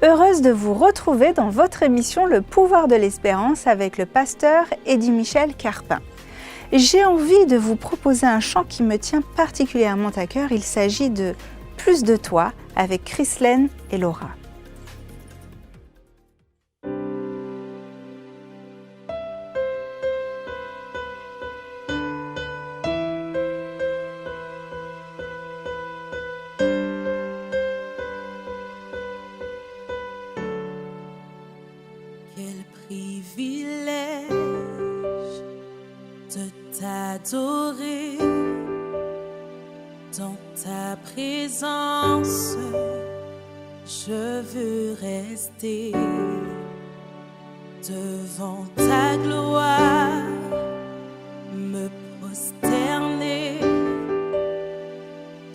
Heureuse de vous retrouver dans votre émission Le pouvoir de l'espérance avec le pasteur Eddy-Michel Carpin. J'ai envie de vous proposer un chant qui me tient particulièrement à cœur. Il s'agit de Plus de toi avec Chrislène et Laura. Quel privilège de t'adorer dans ta présence. Je veux rester devant ta gloire, me prosterner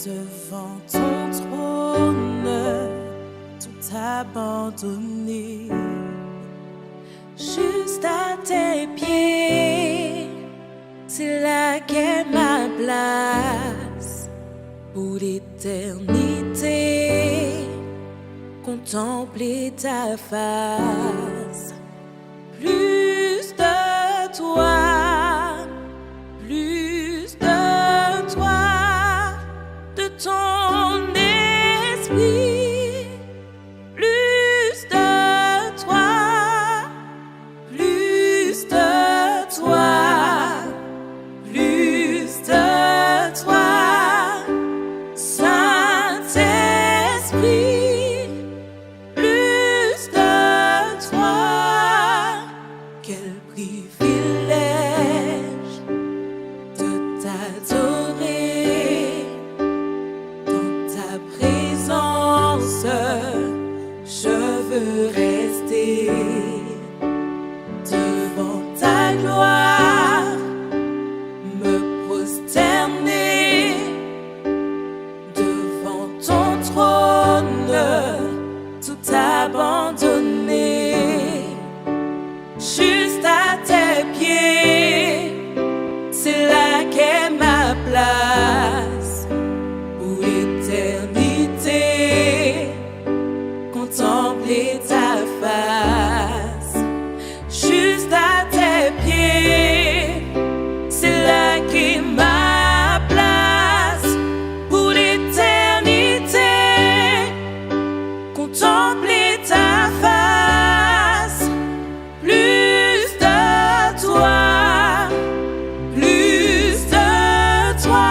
devant ton trône, tout abandonner. Juste à tes pieds, c'est là qu'est ma place pour l'éternité. Contempler ta face, plus de toi, plus de toi, de ton esprit, plus de toi, plus de toi, plus de toi, Saint-Esprit. Rester devant ta gloire, me prosterner devant ton trône, tout abandonner. Juste à tes pieds, c'est là qu'est ma place pour l'éternité. Contempler ta face, juste à tes pieds, c'est là qu'est ma place pour l'éternité. Contempler ta face, plus de toi, plus de toi,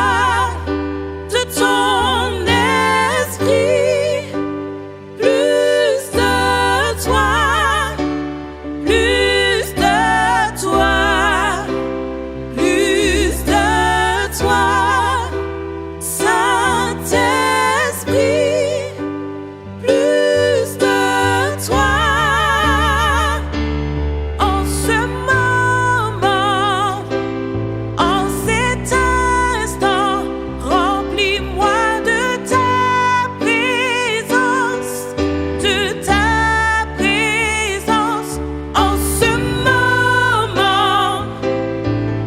de ton esprit. Plus de toi, plus de toi, plus de toi, Saint-Esprit, plus de toi. En ce moment, en cet instant, remplis-moi de ta présence, de ta présence. En ce moment,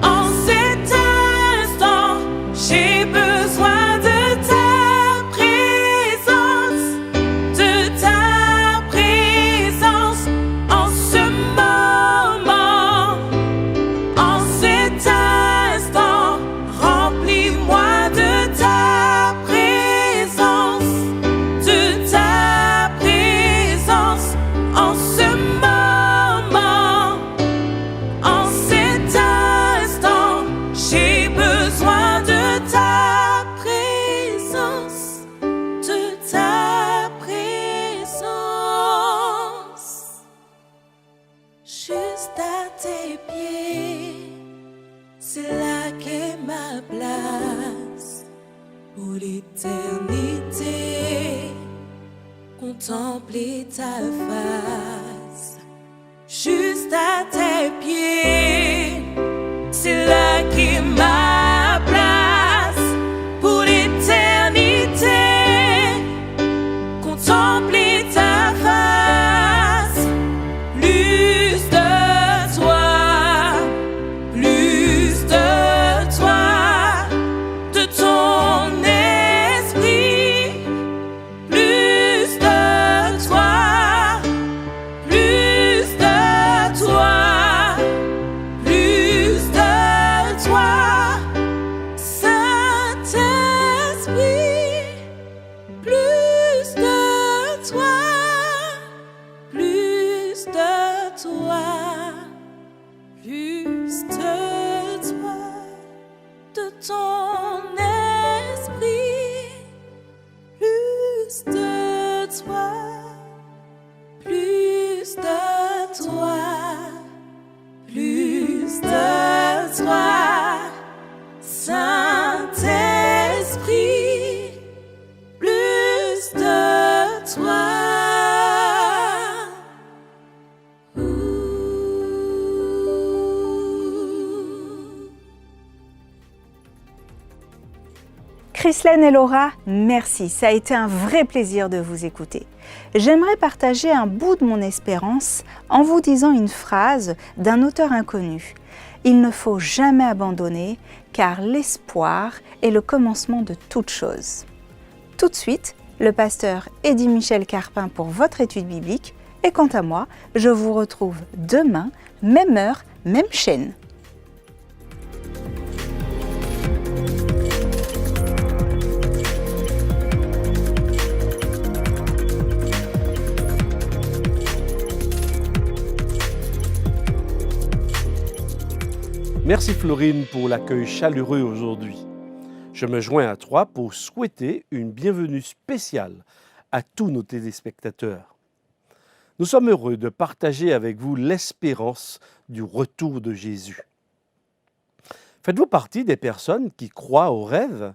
en cet instant, j'ai besoin de ta présence, de ta présence. En ce moment, en cet instant, remplis-moi de ta présence, de ta présence. En ce moment, en cet instant, j'ai besoin de ta présence, de ta présence. Juste à tes pieds, c'est là qu'est ma place pour l'éternité. Contempler ta face, juste à tes pieds, c'est là qu'est ma place pour l'éternité. Contempler ta face, plus de toi, plus de toi, de ton esprit, plus de toi. Chrislaine et Laura, merci, ça a été un vrai plaisir de vous écouter. J'aimerais partager un bout de mon espérance en vous disant une phrase d'un auteur inconnu. Il ne faut jamais abandonner, car l'espoir est le commencement de toute chose. Tout de suite, le pasteur Eddy Michel Carpin pour votre étude biblique, et quant à moi, je vous retrouve demain, même heure, même chaîne. Merci Florine pour l'accueil chaleureux aujourd'hui. Je me joins à toi pour souhaiter une bienvenue spéciale à tous nos téléspectateurs. Nous sommes heureux de partager avec vous l'espérance du retour de Jésus. Faites-vous partie des personnes qui croient aux rêves?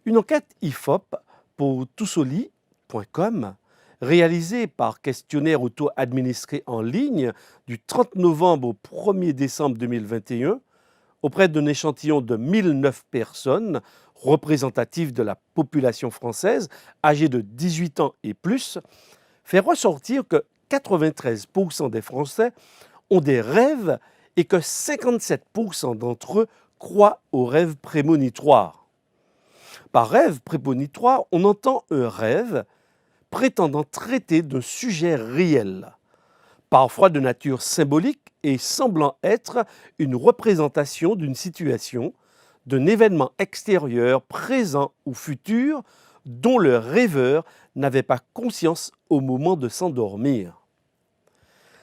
Une enquête IFOP pour toussoli.com réalisée par questionnaire auto-administré en ligne du 30 novembre au 1er décembre 2021 auprès d'un échantillon de 1009 personnes représentatives de la population française âgée de 18 ans et plus, fait ressortir que 93% des Français ont des rêves et que 57% d'entre eux croient aux rêves prémonitoires. Par rêve prémonitoire, on entend un rêve prétendant traiter d'un sujet réel, parfois de nature symbolique et semblant être une représentation d'une situation, d'un événement extérieur, présent ou futur, dont le rêveur n'avait pas conscience au moment de s'endormir.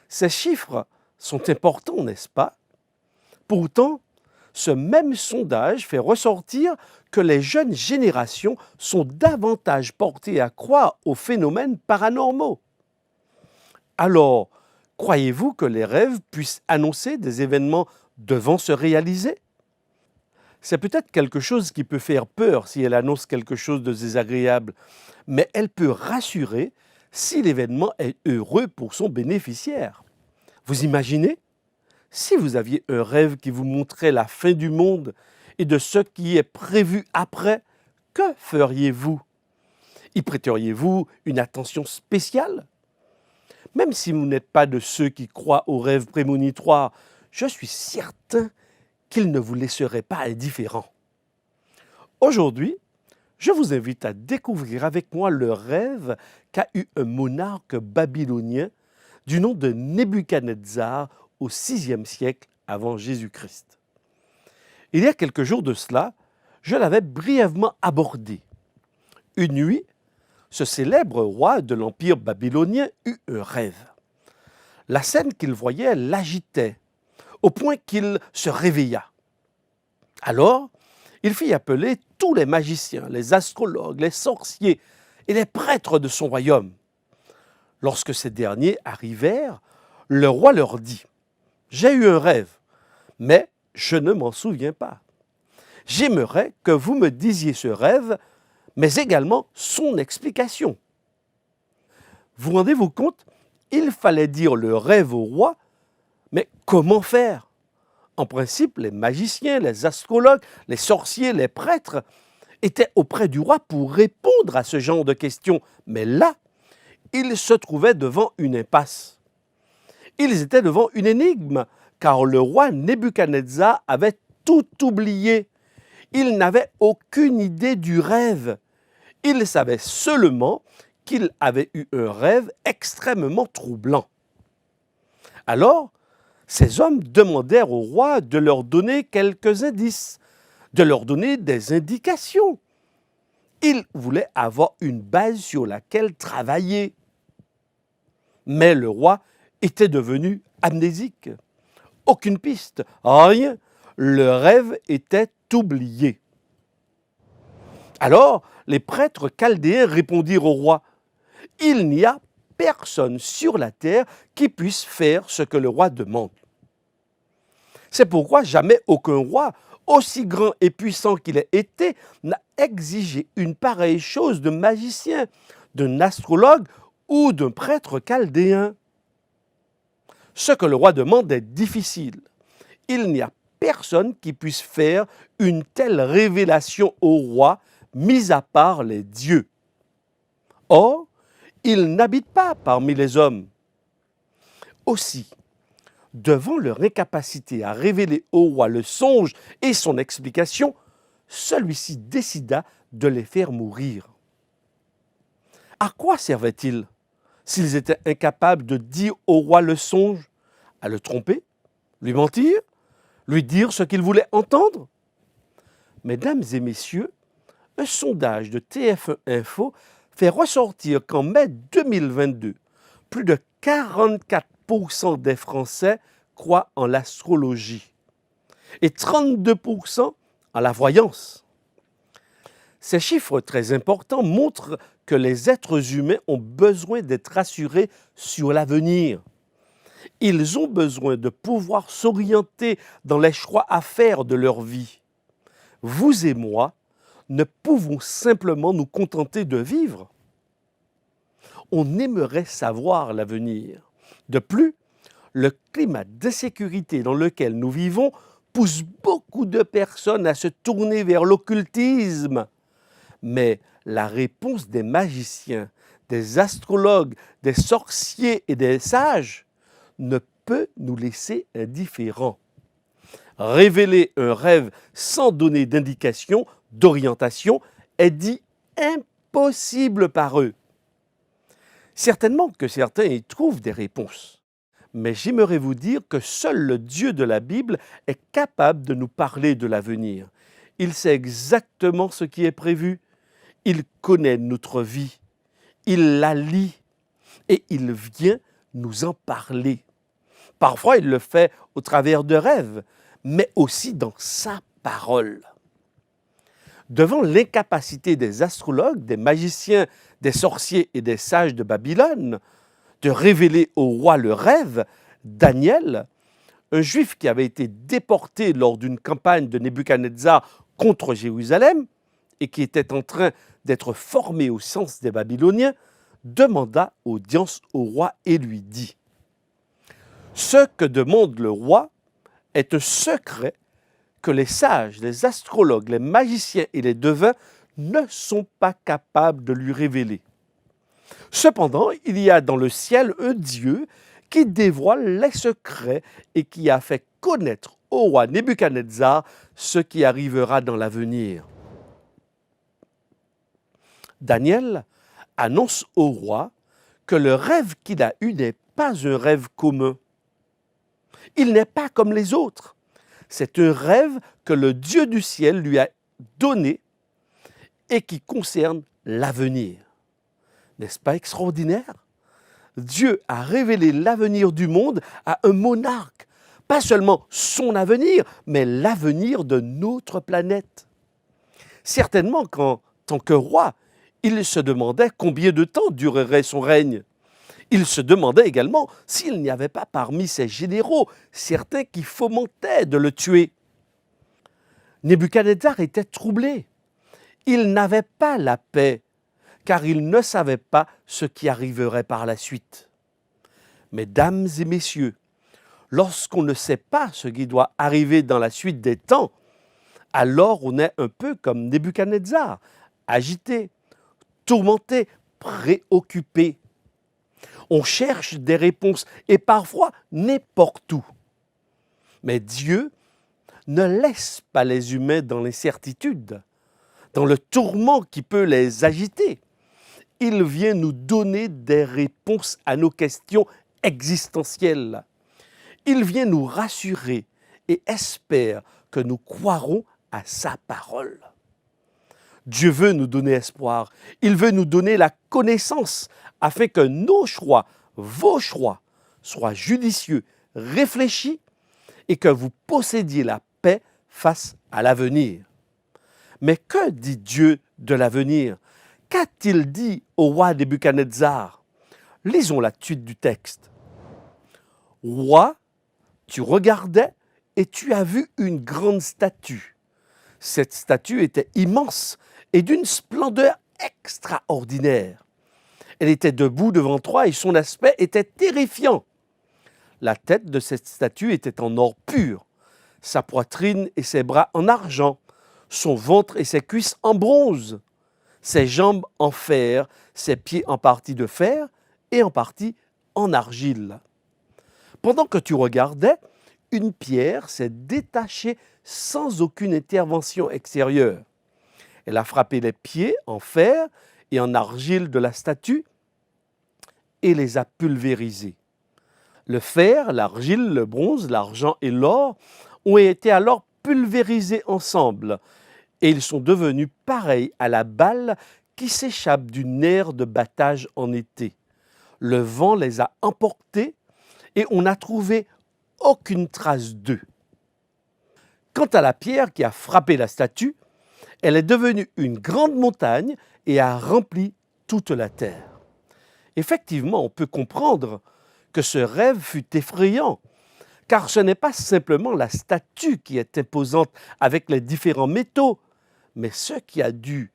Ces chiffres sont importants, n'est-ce pas? Pourtant, ce même sondage fait ressortir que les jeunes générations sont davantage portées à croire aux phénomènes paranormaux. Alors, croyez-vous que les rêves puissent annoncer des événements devant se réaliser? C'est peut-être quelque chose qui peut faire peur si elle annonce quelque chose de désagréable, mais elle peut rassurer si l'événement est heureux pour son bénéficiaire. Vous imaginez? Si vous aviez un rêve qui vous montrait la fin du monde et de ce qui est prévu après, que feriez-vous? Y prêteriez-vous une attention spéciale? Même si vous n'êtes pas de ceux qui croient aux rêves prémonitoires, je suis certain qu'ils ne vous laisseraient pas indifférents. Aujourd'hui, je vous invite à découvrir avec moi le rêve qu'a eu un monarque babylonien du nom de Nebuchadnezzar au VIe siècle avant Jésus-Christ. Il y a quelques jours de cela, je l'avais brièvement abordé. Une nuit, ce célèbre roi de l'Empire babylonien eut un rêve. La scène qu'il voyait l'agitait, au point qu'il se réveilla. Alors, il fit appeler tous les magiciens, les astrologues, les sorciers et les prêtres de son royaume. Lorsque ces derniers arrivèrent, le roi leur dit: « J'ai eu un rêve, mais je ne m'en souviens pas. J'aimerais que vous me disiez ce rêve, mais également son explication. » Vous rendez-vous compte? Il fallait dire le rêve au roi, mais comment faire? En principe, les magiciens, les astrologues, les sorciers, les prêtres étaient auprès du roi pour répondre à ce genre de questions. Mais là, ils se trouvaient devant une impasse. Ils étaient devant une énigme, car le roi Nebuchadnezzar avait tout oublié. Il n'avait aucune idée du rêve. Il savait seulement qu'il avait eu un rêve extrêmement troublant. Alors, ces hommes demandèrent au roi de leur donner quelques indices, de leur donner des indications. Ils voulaient avoir une base sur laquelle travailler. Mais le roi était devenu amnésique. Aucune piste, rien. Le rêve était oublié. Alors, les prêtres chaldéens répondirent au roi: « Il n'y a personne sur la terre qui puisse faire ce que le roi demande. » C'est pourquoi jamais aucun roi, aussi grand et puissant qu'il ait été, n'a exigé une pareille chose d'un magicien, d'un astrologue ou d'un prêtre chaldéen. Ce que le roi demande est difficile. Il n'y a personne qui puisse faire une telle révélation au roi, mis à part les dieux. Or, ils n'habitent pas parmi les hommes. Aussi, devant leur incapacité à révéler au roi le songe et son explication, celui-ci décida de les faire mourir. À quoi servait-il s'ils étaient incapables de dire au roi le songe? À le tromper? Lui mentir? Lui dire ce qu'il voulait entendre? Mesdames et messieurs, un sondage de TF1 Info fait ressortir qu'en mai 2022, plus de 44% des Français croient en l'astrologie et 32% en la voyance. Ces chiffres très importants montrent que les êtres humains ont besoin d'être rassurés sur l'avenir. Ils ont besoin de pouvoir s'orienter dans les choix à faire de leur vie. Vous et moi ne pouvons simplement nous contenter de vivre. On aimerait savoir l'avenir. De plus, le climat d'insécurité dans lequel nous vivons pousse beaucoup de personnes à se tourner vers l'occultisme. Mais la réponse des magiciens, des astrologues, des sorciers et des sages ne peut nous laisser indifférents. Révéler un rêve sans donner d'indication, d'orientation, est dit impossible par eux. Certainement que certains y trouvent des réponses, mais j'aimerais vous dire que seul le Dieu de la Bible est capable de nous parler de l'avenir. Il sait exactement ce qui est prévu. Il connaît notre vie. Il la lit et il vient nous en parler. Parfois, il le fait au travers de rêves, mais aussi dans sa parole. Devant l'incapacité des astrologues, des magiciens, des sorciers et des sages de Babylone de révéler au roi le rêve, Daniel, un juif qui avait été déporté lors d'une campagne de Nebuchadnezzar contre Jérusalem et qui était en train d'être formé au sens des Babyloniens, demanda audience au roi et lui dit « Ce que demande le roi est un secret que les sages, les astrologues, les magiciens et les devins ne sont pas capables de lui révéler. Cependant, il y a dans le ciel un Dieu qui dévoile les secrets et qui a fait connaître au roi Nebuchadnezzar ce qui arrivera dans l'avenir. » Daniel annonce au roi que le rêve qu'il a eu n'est pas un rêve commun. Il n'est pas comme les autres. C'est un rêve que le Dieu du ciel lui a donné et qui concerne l'avenir. N'est-ce pas extraordinaire? Dieu a révélé l'avenir du monde à un monarque. Pas seulement son avenir, mais l'avenir de notre planète. Certainement qu'en tant que roi, il se demandait combien de temps durerait son règne. Il se demandait également s'il n'y avait pas parmi ses généraux certains qui fomentaient de le tuer. Nebuchadnezzar était troublé. Il n'avait pas la paix, car il ne savait pas ce qui arriverait par la suite. Mesdames et messieurs, lorsqu'on ne sait pas ce qui doit arriver dans la suite des temps, alors on est un peu comme Nebuchadnezzar, agité, tourmenté, préoccupé. On cherche des réponses et parfois n'importe où. Mais Dieu ne laisse pas les humains dans l'incertitude, dans le tourment qui peut les agiter. Il vient nous donner des réponses à nos questions existentielles. Il vient nous rassurer et espère que nous croirons à sa parole. Dieu veut nous donner espoir. Il veut nous donner la connaissance afin que nos choix, vos choix, soient judicieux, réfléchis et que vous possédiez la paix face à l'avenir. Mais que dit Dieu de l'avenir? Qu'a-t-il dit au roi Nebuchadnezzar? Lisons la suite du texte. « Roi, tu regardais et tu as vu une grande statue. Cette statue était immense et d'une splendeur extraordinaire. Elle était debout devant toi et son aspect était terrifiant. La tête de cette statue était en or pur, sa poitrine et ses bras en argent, son ventre et ses cuisses en bronze, ses jambes en fer, ses pieds en partie de fer et en partie en argile. Pendant que tu regardais, une pierre s'est détachée sans aucune intervention extérieure. Elle a frappé les pieds en fer et en argile de la statue et les a pulvérisés. Le fer, l'argile, le bronze, l'argent et l'or ont été alors pulvérisés ensemble et ils sont devenus pareils à la balle qui s'échappe d'une aire de battage en été. Le vent les a emportés et on n'a trouvé aucune trace d'eux. Quant à la pierre qui a frappé la statue, elle est devenue une grande montagne et a rempli toute la terre. Effectivement, on peut comprendre que ce rêve fut effrayant, car ce n'est pas simplement la statue qui est imposante avec les différents métaux, mais ce qui a dû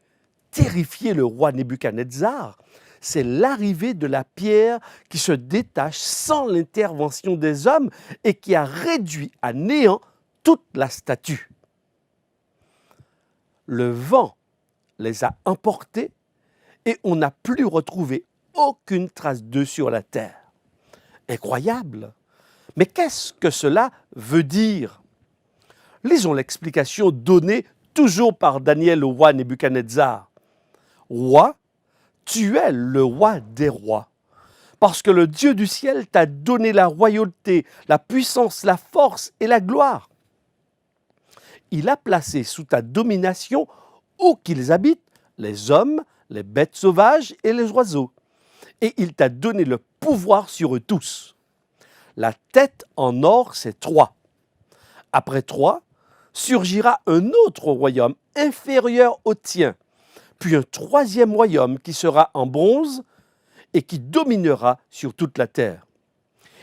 terrifier le roi Nebuchadnezzar, c'est l'arrivée de la pierre qui se détache sans l'intervention des hommes et qui a réduit à néant toute la statue. Le vent les a emportés et on n'a plus retrouvé aucune trace d'eux sur la terre. Incroyable! Mais qu'est-ce que cela veut dire? Lisons l'explication donnée toujours par Daniel au roi Nebuchadnezzar. Roi, tu es le roi des rois, parce que le Dieu du ciel t'a donné la royauté, la puissance, la force et la gloire. Il a placé sous ta domination où qu'ils habitent les hommes, les bêtes sauvages et les oiseaux. Et il t'a donné le pouvoir sur eux tous. La tête en or, c'est Troie. Après Troie, surgira un autre royaume inférieur au tien, puis un troisième royaume qui sera en bronze et qui dominera sur toute la terre.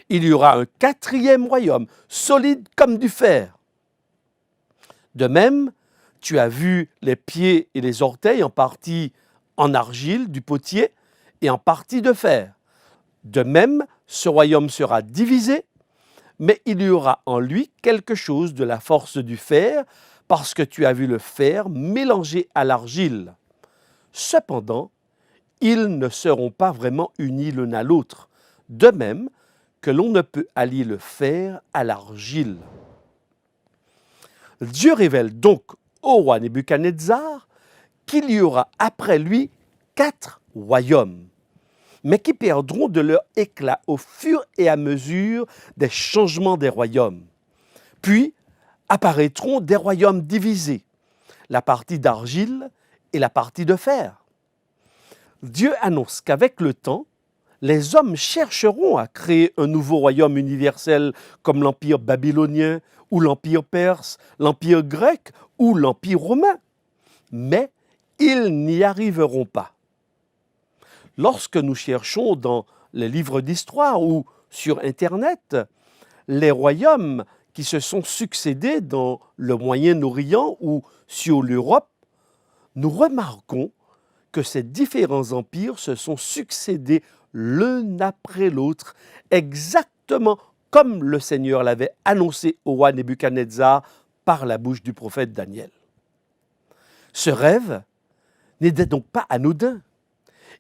Il y aura un quatrième royaume, solide comme du fer. De même, tu as vu les pieds et les orteils en partie en argile du potier et en partie de fer. De même, ce royaume sera divisé, mais il y aura en lui quelque chose de la force du fer, parce que tu as vu le fer mélangé à l'argile. Cependant, ils ne seront pas vraiment unis l'un à l'autre, de même que l'on ne peut allier le fer à l'argile. Dieu révèle donc au roi Nebuchadnezzar qu'il y aura après lui 4 royaumes, mais qui perdront de leur éclat au fur et à mesure des changements des royaumes. Puis apparaîtront des royaumes divisés, la partie d'argile et la partie de fer. Dieu annonce qu'avec le temps, les hommes chercheront à créer un nouveau royaume universel comme l'Empire babylonien ou l'Empire perse, l'Empire grec ou l'Empire romain. Mais ils n'y arriveront pas. Lorsque nous cherchons dans les livres d'histoire ou sur Internet les royaumes qui se sont succédés dans le Moyen-Orient ou sur l'Europe, nous remarquons que ces différents empires se sont succédés l'un après l'autre, exactement comme le Seigneur l'avait annoncé au roi Nebuchadnezzar par la bouche du prophète Daniel. Ce rêve n'était donc pas anodin.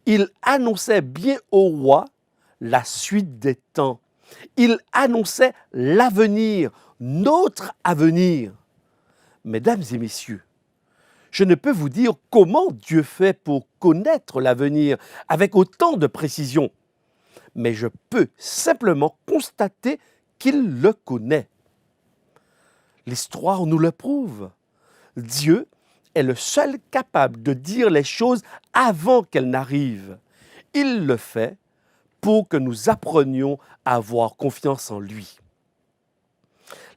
Il annonçait bien au roi la suite des temps. Il annonçait l'avenir, notre avenir. Mesdames et messieurs, je ne peux vous dire comment Dieu fait pour connaître l'avenir avec autant de précision, mais je peux simplement constater qu'il le connaît. L'histoire nous le prouve. Dieu est le seul capable de dire les choses avant qu'elles n'arrivent. Il le fait pour que nous apprenions à avoir confiance en lui.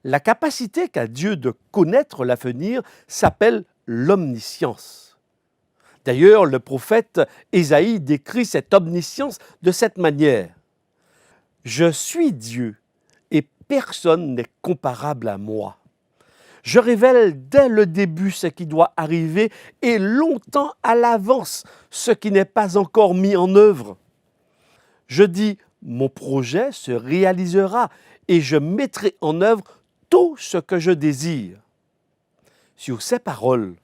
La capacité qu'a Dieu de connaître l'avenir s'appelle l'omniscience. D'ailleurs, le prophète Ésaïe décrit cette omniscience de cette manière. « Je suis Dieu et personne n'est comparable à moi. Je révèle dès le début ce qui doit arriver et longtemps à l'avance ce qui n'est pas encore mis en œuvre. Je dis, mon projet se réalisera et je mettrai en œuvre tout ce que je désire. » Sur ces paroles,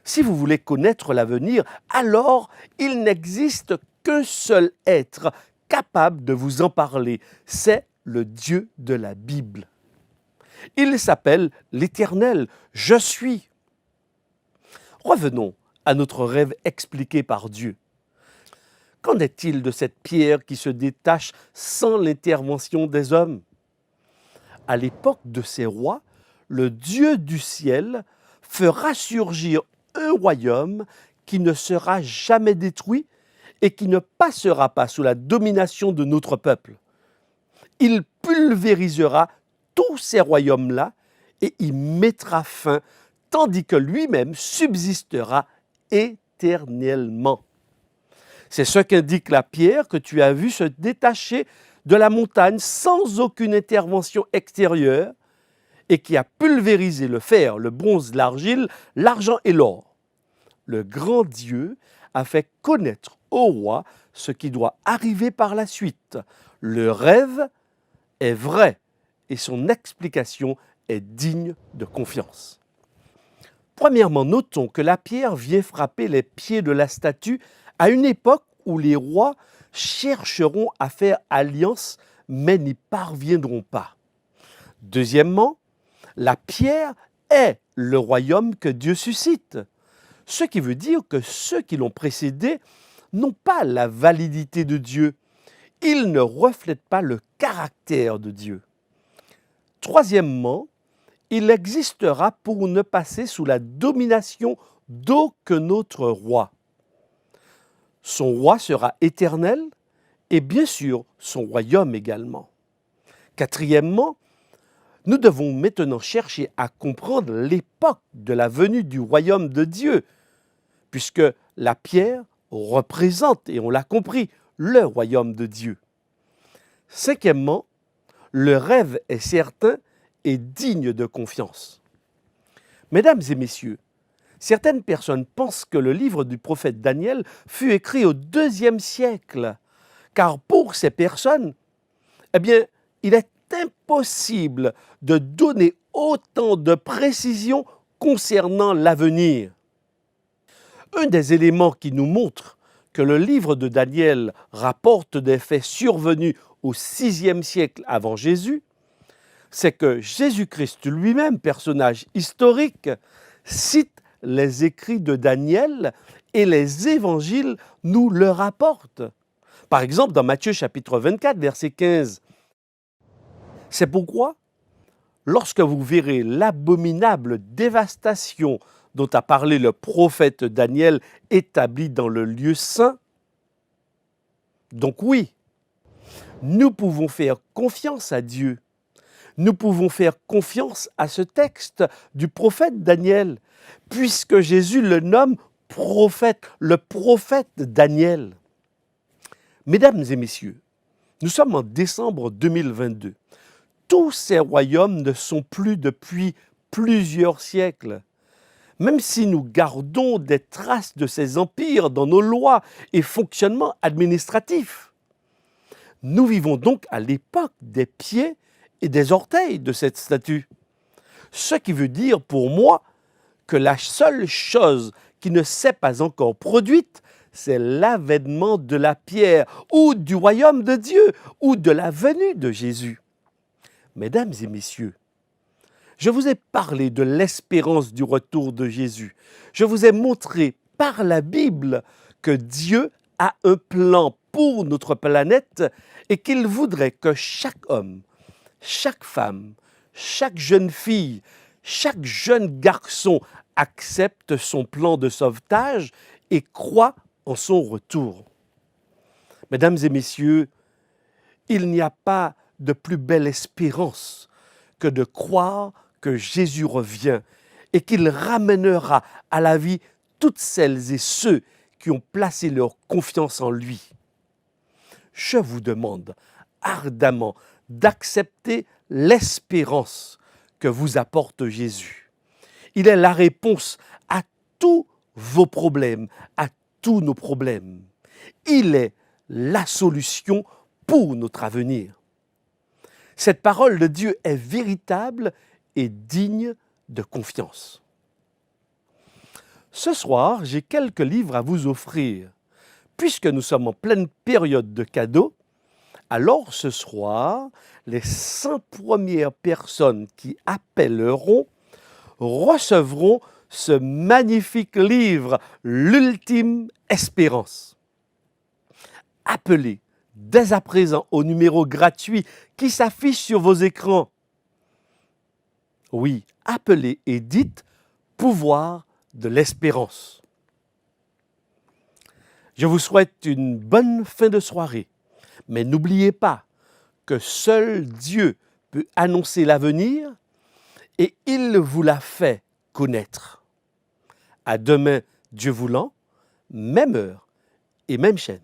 Si vous voulez connaître l'avenir, alors il n'existe qu'un seul être capable de vous en parler, c'est le Dieu de la Bible. Il s'appelle l'Éternel, je suis. Revenons à notre rêve expliqué par Dieu. Qu'en est-il de cette pierre qui se détache sans l'intervention des hommes? À l'époque de ces rois, le Dieu du ciel fera surgir un royaume qui ne sera jamais détruit et qui ne passera pas sous la domination de notre peuple. Il pulvérisera tous ces royaumes-là et y mettra fin, tandis que lui-même subsistera éternellement. C'est ce qu'indique la pierre que tu as vue se détacher de la montagne sans aucune intervention extérieure et qui a pulvérisé le fer, le bronze, l'argile, l'argent et l'or. Le grand Dieu a fait connaître au roi ce qui doit arriver par la suite. Le rêve est vrai et son explication est digne de confiance. Premièrement, notons que la pierre vient frapper les pieds de la statue à une époque où les rois chercheront à faire alliance mais n'y parviendront pas. Deuxièmement, la pierre est le royaume que Dieu suscite, ce qui veut dire que ceux qui l'ont précédé n'ont pas la validité de Dieu. Ils ne reflètent pas le caractère de Dieu. Troisièmement, il existera pour ne passer sous la domination d'aucun autre roi. Son roi sera éternel et bien sûr son royaume également. Quatrièmement, nous devons maintenant chercher à comprendre l'époque de la venue du royaume de Dieu, puisque la pierre représente, et on l'a compris, le royaume de Dieu. Cinquièmement, le rêve est certain et digne de confiance. Mesdames et messieurs, certaines personnes pensent que le livre du prophète Daniel fut écrit au IIe siècle, car pour ces personnes, il est impossible de donner autant de précision concernant l'avenir. Un des éléments qui nous montre que le livre de Daniel rapporte des faits survenus au VIe siècle avant Jésus, c'est que Jésus-Christ lui-même, personnage historique, cite les écrits de Daniel et les évangiles nous le rapportent. Par exemple, dans Matthieu chapitre 24, verset 15. C'est pourquoi, lorsque vous verrez l'abominable dévastation dont a parlé le prophète Daniel établi dans le lieu saint, donc oui, nous pouvons faire confiance à Dieu. Nous pouvons faire confiance à ce texte du prophète Daniel, puisque Jésus le nomme prophète, le prophète Daniel. Mesdames et messieurs, nous sommes en décembre 2022. Tous ces royaumes ne sont plus depuis plusieurs siècles. Même si nous gardons des traces de ces empires dans nos lois et fonctionnements administratifs. Nous vivons donc à l'époque des pieds et des orteils de cette statue. Ce qui veut dire pour moi que la seule chose qui ne s'est pas encore produite, c'est l'avènement de la pierre ou du royaume de Dieu ou de la venue de Jésus. Mesdames et messieurs, je vous ai parlé de l'espérance du retour de Jésus. Je vous ai montré par la Bible que Dieu a un plan pour notre planète et qu'il voudrait que chaque homme, chaque femme, chaque jeune fille, chaque jeune garçon accepte son plan de sauvetage et croit en son retour. Mesdames et messieurs, il n'y a pas de plus belle espérance que de croire que Jésus revient et qu'il ramènera à la vie toutes celles et ceux qui ont placé leur confiance en lui. Je vous demande ardemment d'accepter l'espérance que vous apporte Jésus. Il est la réponse à tous vos problèmes, à tous nos problèmes. Il est la solution pour notre avenir. Cette parole de Dieu est véritable et digne de confiance. Ce soir, j'ai quelques livres à vous offrir. Puisque nous sommes en pleine période de cadeaux, alors ce soir, les 100 premières personnes qui appelleront recevront ce magnifique livre, L'Ultime Espérance. Appelez dès à présent au numéro gratuit qui s'affiche sur vos écrans. Oui, appelez et dites « Pouvoir de l'espérance ». Je vous souhaite une bonne fin de soirée, mais n'oubliez pas que seul Dieu peut annoncer l'avenir et il vous l'a fait connaître. À demain, Dieu voulant, même heure et même chaîne.